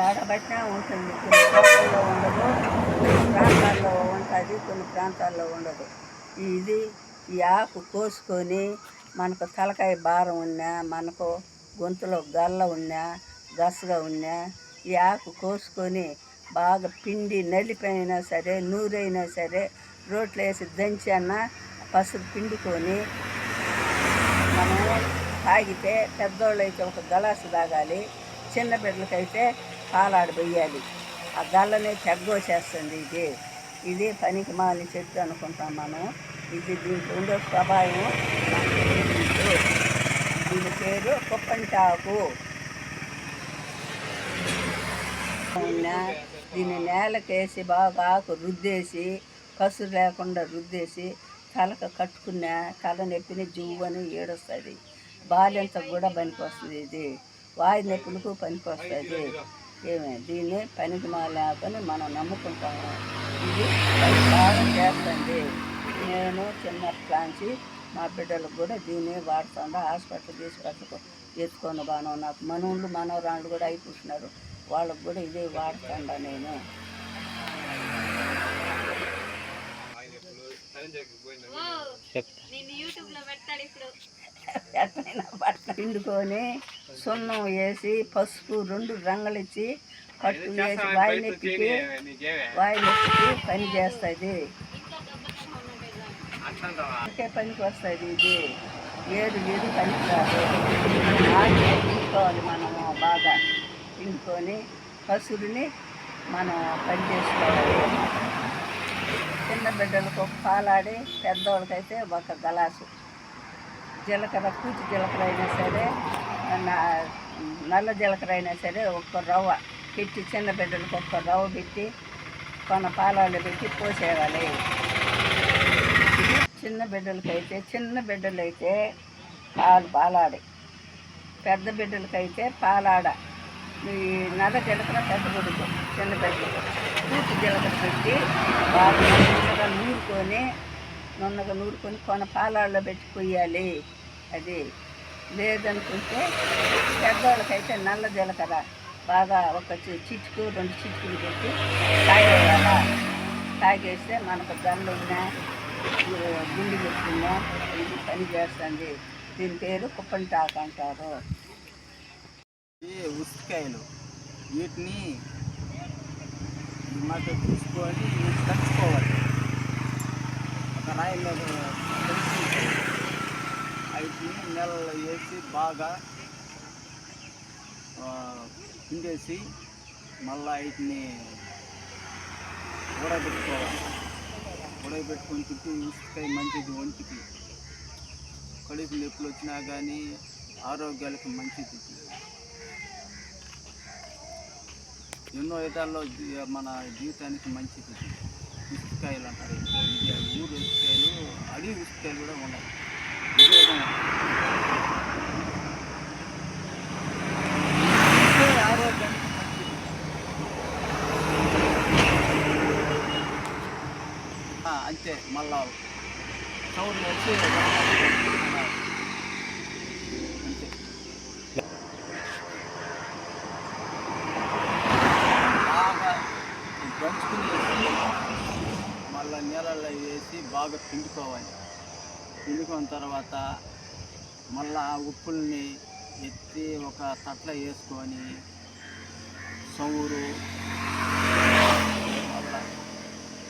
ఏడబట్టినా ఉంటుంది. కొన్ని తోటల్లో ఉండదు, కొన్ని ప్రాంతాల్లో ఉంటుంది, కొన్ని ప్రాంతాల్లో ఉండదు. ఈ ఆకు కోసుకొని మనకు తలకాయ భారం ఉన్నా, మనకు గొంతులో గల్ల ఉన్నా, గసగా ఉన్నా ఈ ఆకు కోసుకొని బాగా పిండి నలిపైనా సరే, నూరైనా సరే రోట్లో వేసి దంచి అన్న పసుపు పిండుకొని మనం తాగితే, పెద్దోళ్ళు అయితే ఒక గలాసు తాగాలి, చిన్న బిడ్డలకైతే పాలాడబోయాలి. ఆ గల్లనే తెగ్గోసేస్తుంది. ఇది పనికి మాలిన చెట్టు అనుకుంటాం మనం. దీంట్లో ఉండే స్వభావం దీని పేరు కుప్పంటాకు. దీన్ని నేలకేసి బాగా ఆకు రుద్దేసి, కసురు లేకుండా రుద్దేసి తలకు కట్టుకున్న తలనొప్పిని జువ్వని ఏడుస్తుంది. బాల్యంతకు కూడా పనికి వస్తుంది. వాయి నొప్పులకు పనికి వస్తుంది. దీన్ని పనికి మాలేకని మనం నమ్ముకుంటాము. ఇది బాగా చేస్తుంది. నేను చిన్నట్లాంచి మా బిడ్డలకు కూడా దీన్ని వాడుతుండ హాస్పిటల్ ఎత్తుకొని బాను. నాకు మనవుళ్ళు మనవరాళ్ళు కూడా అయిపోతున్నారు, వాళ్ళకు కూడా ఇదే వాడుతుండ నేను. ఎట్లయినా బట్ట పిండుకొని సున్నం వేసి పసుపు 2 రంగులిచ్చి కట్టు వేసి వాయి నొప్పికి పని చేస్తుంది. పనికి వస్తుంది. ఏడు పనికి రాదు. పిండుకోవాలి మనము, బాగా పిండుకొని కసురుని మనం పని చేసుకోవాలి. చిన్న బిడ్డలకు ఒక పాలాడి, పెద్దవాళ్ళకైతే ఒక గలాసు జీలకర్ర, పూచి జీలకర్ర అయినా సరే, నల్ల జీలకర్ర అయినా సరే ఒక్క రవ్వ పెట్టి, చిన్న బిడ్డలకు ఒక్క రవ్వ పెట్టి కొన పాలాలు పెట్టి పోసేయాలి. చిన్న బిడ్డలైతే పాలాడి, పెద్ద బిడ్డలకైతే పాలాడ. ఈ నల్ల జీలకర్ర పెద్ద బిడ్డకు, చిన్న బిడ్డలకు పూచి జీలకర్ర పెట్టి బాగా నున్నగా నూరుకొని కొన పాలాల్లో పెట్టి పోయాలి. అది లేదనుకుంటే పెద్దవాళ్ళకైతే నల్ల జీలకర్ర బాగా ఒక చిటుకు 2 చిటుకులు పెట్టి తాగేయాలి. తాగేస్తే మనకు గల్లు ఉన్నా, గుండె పెట్టుకున్నా ఇది పని చేస్తుంది. దీని పేరు కుప్పంటాకు అంటారు. ఉసిరికాయలు వీటిని మాట చూసుకొని తెచ్చుకోవాలి. ఒక రాయి మీద వీటిని నెలలో వేసి బాగా పిండేసి మళ్ళీ వీటిని ఉడకబెట్టుకోవాలి. ఉడకబెట్టుకొని తింటే ఉసిరికాయ మంచిది, ఒంటికి కడుపు నొప్పులు వచ్చినా కానీ ఆరోగ్యాలకు మంచిది. ఎన్నో విధాల్లో మన జీవితానికి మంచిది. ఉసిరికాయలు అంటారు. ఊరు ఉసిరికాయలు, అడవి ఉసిరికాయలు కూడా ఉన్నాయి. ఇదే విధంగా ఆరోగ్యానికి మంచిది. అంతే. మళ్ళా చౌరు వేసి అంతే. బాగా దంచుకుని మళ్ళీ నీళ్ళల్లో వేసి బాగా పిండుకోవాలి. పిండుకున్న తర్వాత మళ్ళా ఉప్పుల్ని ఎత్తి ఒక తట్ల వేసుకొని సౌరు, మళ్ళా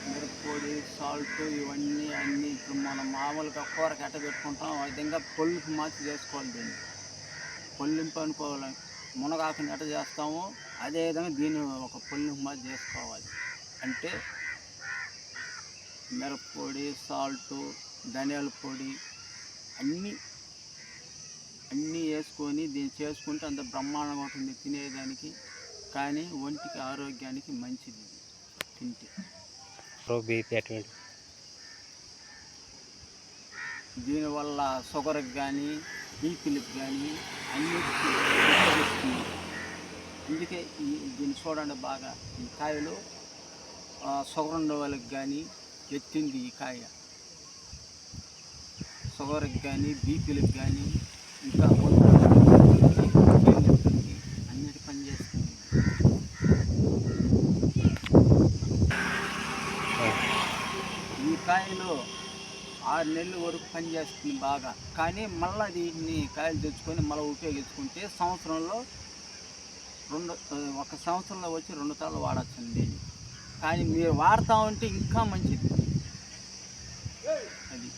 మిరప్పొడి, సాల్ట్ ఇవన్నీ ఇప్పుడు మనం మామూలుగా కూరకి ఎట్ట పెట్టుకుంటాం ఆ విధంగా పొల్లింపు మార్చి చేసుకోవాలి. దీన్ని పొల్లింపు అనుకోవాలి. మునగాకుని ఎట్ట చేస్తామో అదేవిధంగా దీన్ని ఒక పొల్లింపు మార్చి చేసుకోవాలి. అంటే మిరప్పొడి, సాల్టు, ధనియాల పొడి అన్నీ వేసుకొని దీన్ని చేసుకుంటే అంత బ్రహ్మాండంగా ఉంటుంది తినేదానికి. కానీ ఒంటికి ఆరోగ్యానికి మంచిది తింటే. దీనివల్ల షుగర్కి కానీ, బీపీలకు కానీ అన్నిటికీ ఉపయోగిస్తుంది. అందుకే దీన్ని చూడండి బాగా. ఈ కాయలు షుగర్ ఉన్న వాళ్ళకి కానీ ఎత్తింది. ఈ కాయ షుగర్కి కానీ, బీపీలకు కానీ, ఇంకా అన్నిటి పని చేస్తుంది. కాయలు 6 నెలల వరకు పనిచేస్తుంది బాగా. కానీ మళ్ళీ దీన్ని కాయలు తెచ్చుకొని మళ్ళీ ఉపయోగించుకుంటే సంవత్సరంలో ఒక సంవత్సరంలో వచ్చి 2 సార్లు వాడచ్చండి. కానీ మీరు వాడుతూ ఉంటే ఇంకా మంచిది. అది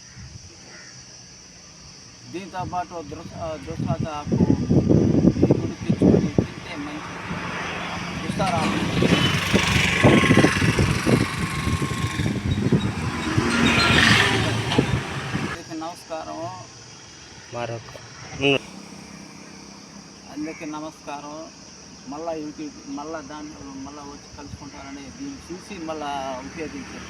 దీంతో పాటు దుస్సాత ఆకు ఇది కూడా తెచ్చుకొని తింటే మంచిది. దుస్సారాకు నమస్కారం. అందరికీ నమస్కారం. మళ్ళీ యూట్యూబ్ మళ్ళీ దాంట్లో మళ్ళీ వచ్చి కలుసుకుంటారని దీన్ని చూసి మళ్ళీ ఉపయోగించారు.